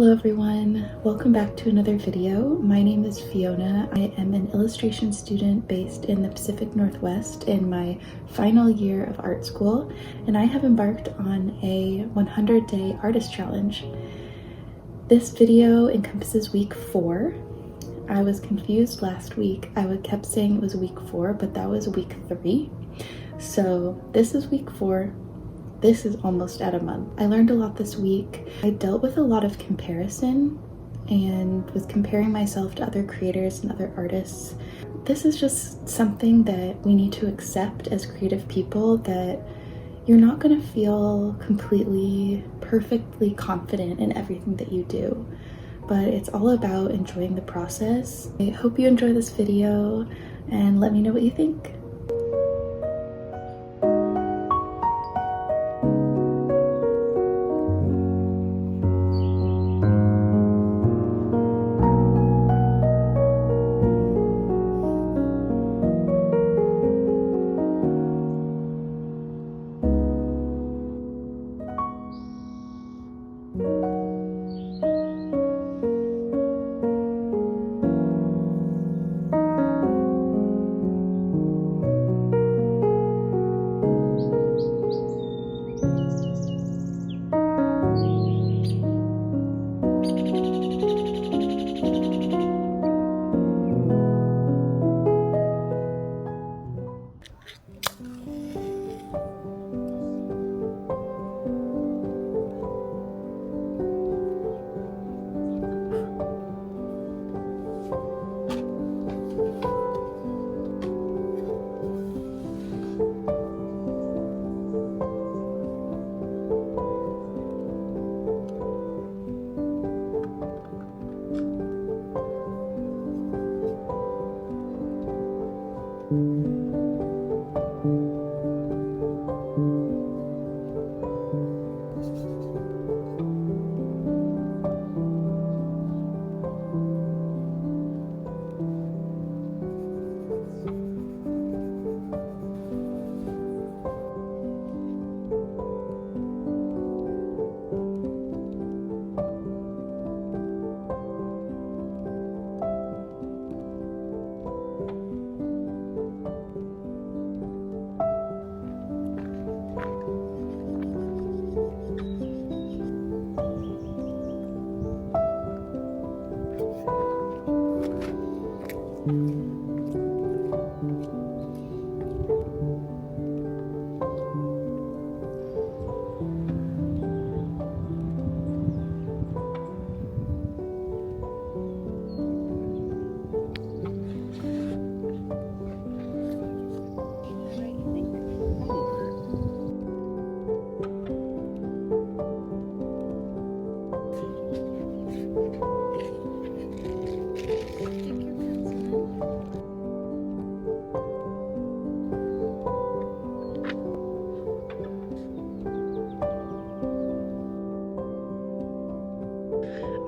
Hello everyone, welcome back to another video. My name is Fiona. I am an illustration student based in the Pacific Northwest in my final year of art school, and I have embarked on a 100-day artist challenge. This video encompasses week 4. I was confused last week. I kept saying it was week 4, but that was week 3. So this is week 4. This is almost at a month. I learned a lot this week. I dealt with a lot of comparison and was comparing myself to other creators and other artists. This is just something that we need to accept as creative people, that you're not going to feel completely, perfectly confident in everything that you do. But it's all about enjoying the process. I hope you enjoy this video and let me know what you think.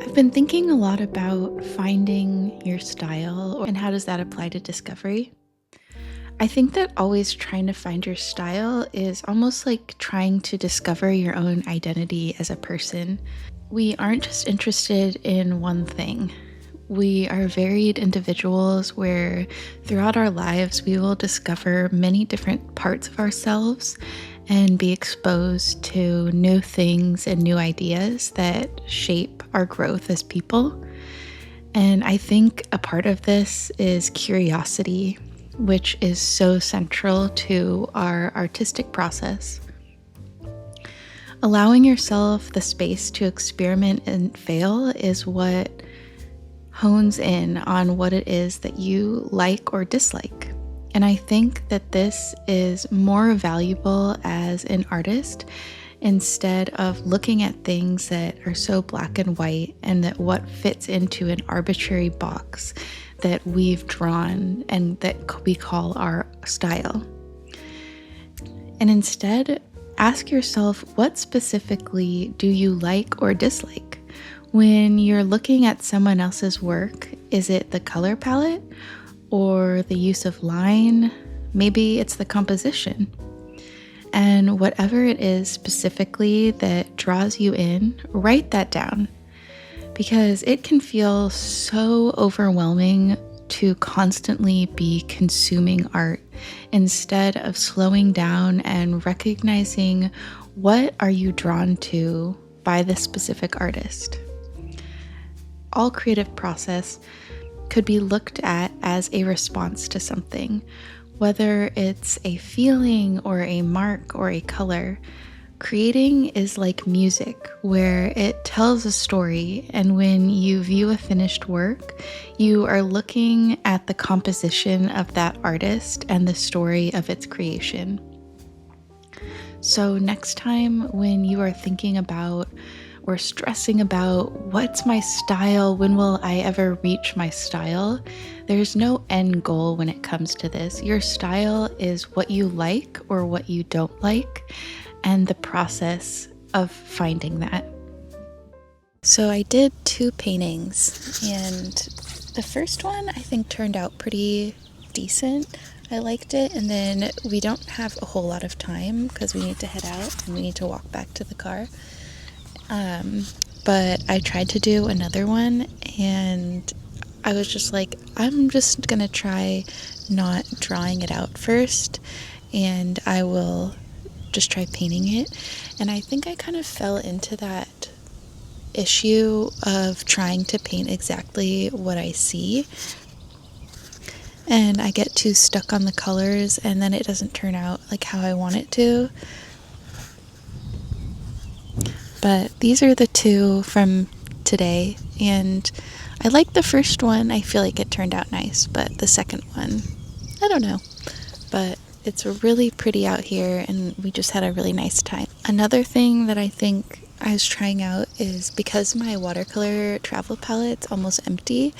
I've been thinking a lot about finding your style and how does that apply to discovery. I think that always trying to find your style is almost like trying to discover your own identity as a person. We aren't just interested in one thing. We are varied individuals where throughout our lives we will discover many different parts of ourselves and be exposed to new things and new ideas that shape our growth as people. And I think a part of this is curiosity, which is so central to our artistic process. Allowing yourself the space to experiment and fail is what hones in on what it is that you like or dislike. And I think that this is more valuable as an artist instead of looking at things that are so black and white and that what fits into an arbitrary box that we've drawn and that we call our style. And instead, ask yourself, what specifically do you like or dislike? When you're looking at someone else's work, is it the color palette or the use of line? Maybe it's the composition. And whatever it is specifically that draws you in, write that down. because it can feel so overwhelming to constantly be consuming art instead of slowing down and recognizing what are you drawn to by this specific artist. All creative process could be looked at as a response to something, whether it's a feeling or a mark or a color. Creating is like music, where it tells a story, and when you view a finished work, you are looking at the composition of that artist and the story of its creation. So next time when you are thinking about or stressing about what's my style, when will I ever reach my style, there's no end goal when it comes to this. Your style is what you like or what you don't like, and the process of finding that. So I did 2 paintings, and the first one I think turned out pretty decent. I liked it, and then we don't have a whole lot of time because we need to head out and we need to walk back to the car. But I tried to do another one, and I was just like, I'm just gonna try not drawing it out first, and I will just try painting it. And I think I kind of fell into that issue of trying to paint exactly what I see, and I get too stuck on the colors, and then it doesn't turn out like how I want it to. But these are the 2 from today, and I like the first one. I feel like it turned out nice, but the second one, I don't know. But it's really pretty out here, and we just had a really nice time. Another thing that I think I was trying out is, because my watercolor travel palette's almost empty,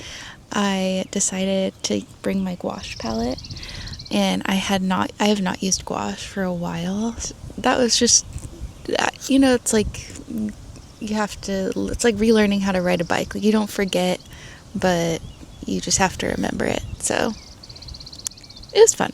I decided to bring my gouache palette, and I have not used gouache for a while. That was just, it's like it's like relearning how to ride a bike. Like, you don't forget, but you just have to remember it. So it was fun.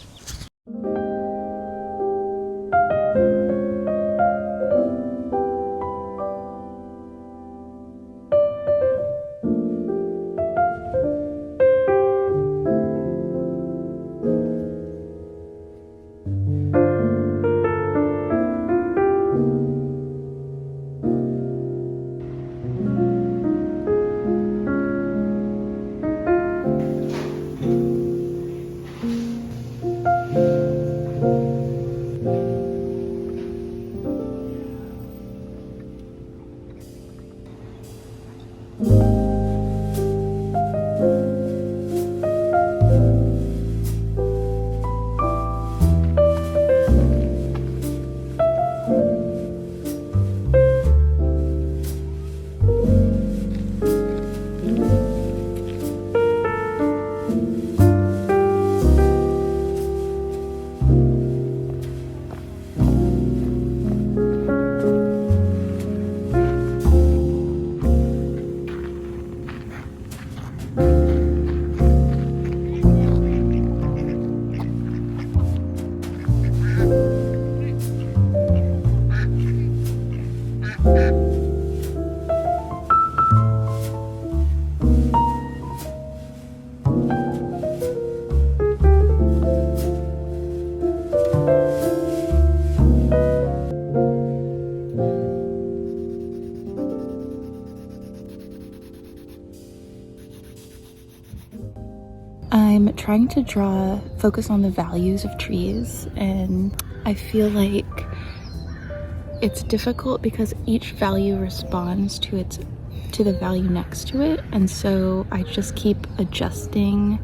I'm trying to focus on the values of trees, and I feel like it's difficult because each value responds to the value next to it, and so I just keep adjusting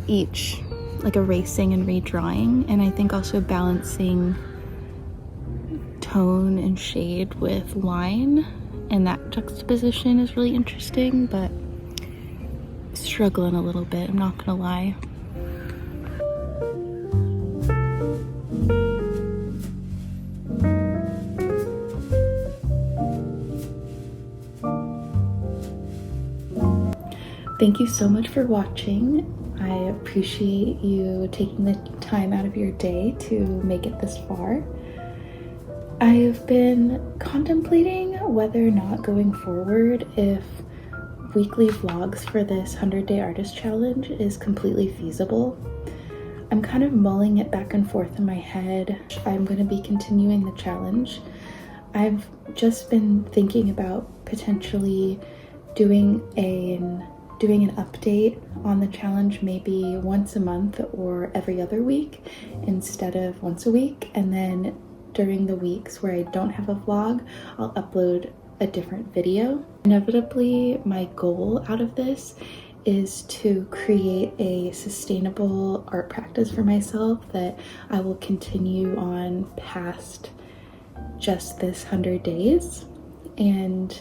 each, like erasing and redrawing, and I think also balancing tone and shade with line, and that juxtaposition is really interesting, but struggling a little bit, I'm not gonna lie. Thank you so much for watching. I appreciate you taking the time out of your day to make it this far. I've been contemplating whether or not going forward, if weekly vlogs for this 100-day artist challenge is completely feasible. I'm kind of mulling it back and forth in my head. I'm going to be continuing the challenge. I've just been thinking about potentially doing an update on the challenge maybe once a month or every other week instead of once a week, and then during the weeks where I don't have a vlog, I'll upload a different video. Inevitably, my goal out of this is to create a sustainable art practice for myself that I will continue on past just this 100 days. And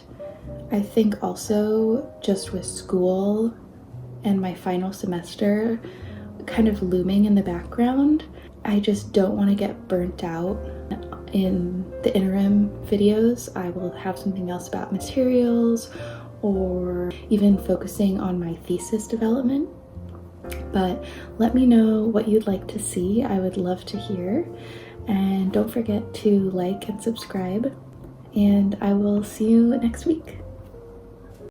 I think also just with school and my final semester kind of looming in the background, I just don't want to get burnt out. In the interim videos, I will have something else about materials or even focusing on my thesis development. But let me know what you'd like to see. I would love to hear. And don't forget to like and subscribe. And I will see you next week.